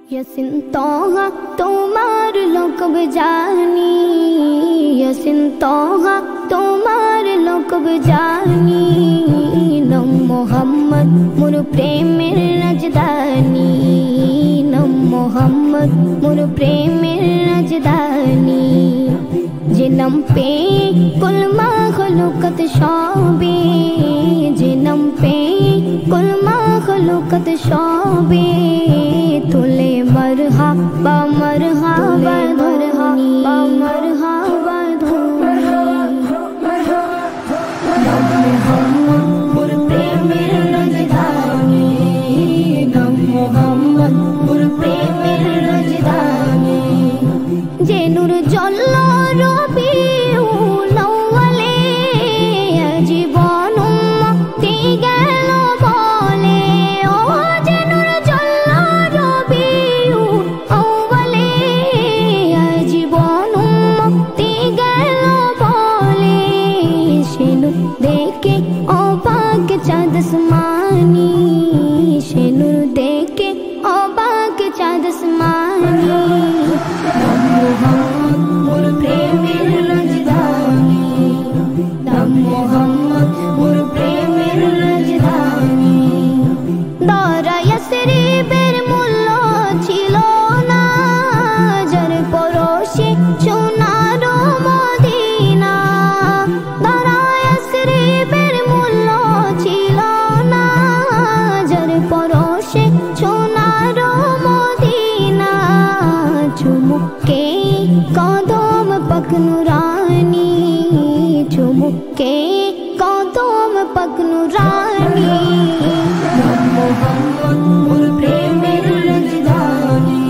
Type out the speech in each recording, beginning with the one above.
यसिन तोहा तुम्हार लोकब जानी, यसिन तोहा तुम्हार लोकब जानी। नम मोहम्मद मोर प्रेमेर राजधानी, नम मोहम्मद मोर प्रेमेर राजधानी। जिनम पे कुल माखलूकत शोभे, जिनम पे कुल माखलूकत शोभे। तुले मरहबा मरहबा धरनी, मरहबा धरनी। नम मोहम्मद मोर प्रेमेर राजधानी, नम मोहम्मद मोर प्रेमेर राजधानी। जे नूर जल्लो रबिउल अव्वले জীবন মুক্তি গেল বলে। ও যে নূর জল্লো রবিউল আউয়ালে জীবন মুক্তি গেল বলে। সে নূর দেখে অবাক চাঁদ আসমানি, সে নূর দেখে অবাক চাঁদ আসমানি। নম মোহাম্মদ মোর প্রেমের রাজধানী, नम मोहम्मद मोर प्रेमेर राजधानी। दरा यसरिबेर मूल्य छिलो ना, जार पड़ोशे सोनार मदिना। दरा यसरिबेर मूल्य छिलो ना, जार पड़ोशे सोनार मदिना। चुमुके कदम पक नूरानी, चुमुके कदम पक नूरानी। नम मोहम्मद मोर प्रेमेर राजधानी,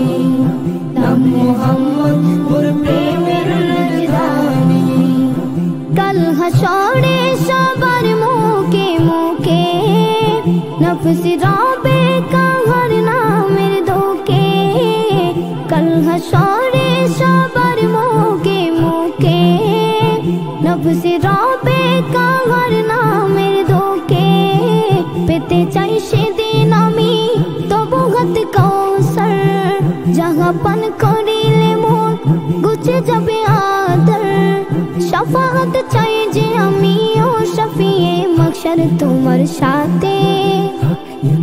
नम मोहम्मद मोर प्रेमेर राजधानी। कल हशरे सबर मुके मुके, नफ्स राबे कहर नामेर धोके। कल हशरे सबर मुके मुके, नफ्स राबे कहर नामेर धोके। पेते चाই সেদিন আমি তবু হাত কৌসর, জাহাপান করিলে মোর গুছে যাবে আদর। শাফাআত চাই যে আমি ও শফিয়ে মাহশর তোমার সাথে,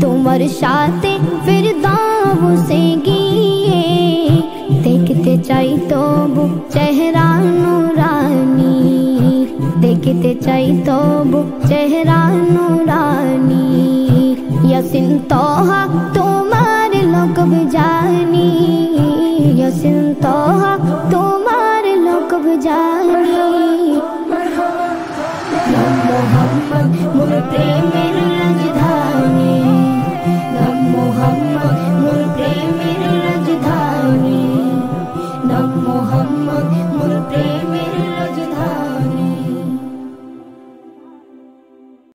তোমার সাথে ফিরদাউস সে গিয়ে। দেখতে চাই তবু চেহারা নূরানি, देखते चाই तबु चेहरा नूरानी। यसिन तोहा तुम्हार लोकब जानी, यसिन तोहा तुम्हार लोकब जानी। नम मोहम्मद मोर प्रेमेर राजधानी, नम मोहम्मद मोर प्रेमेर राजधानी। नम मोहम्मद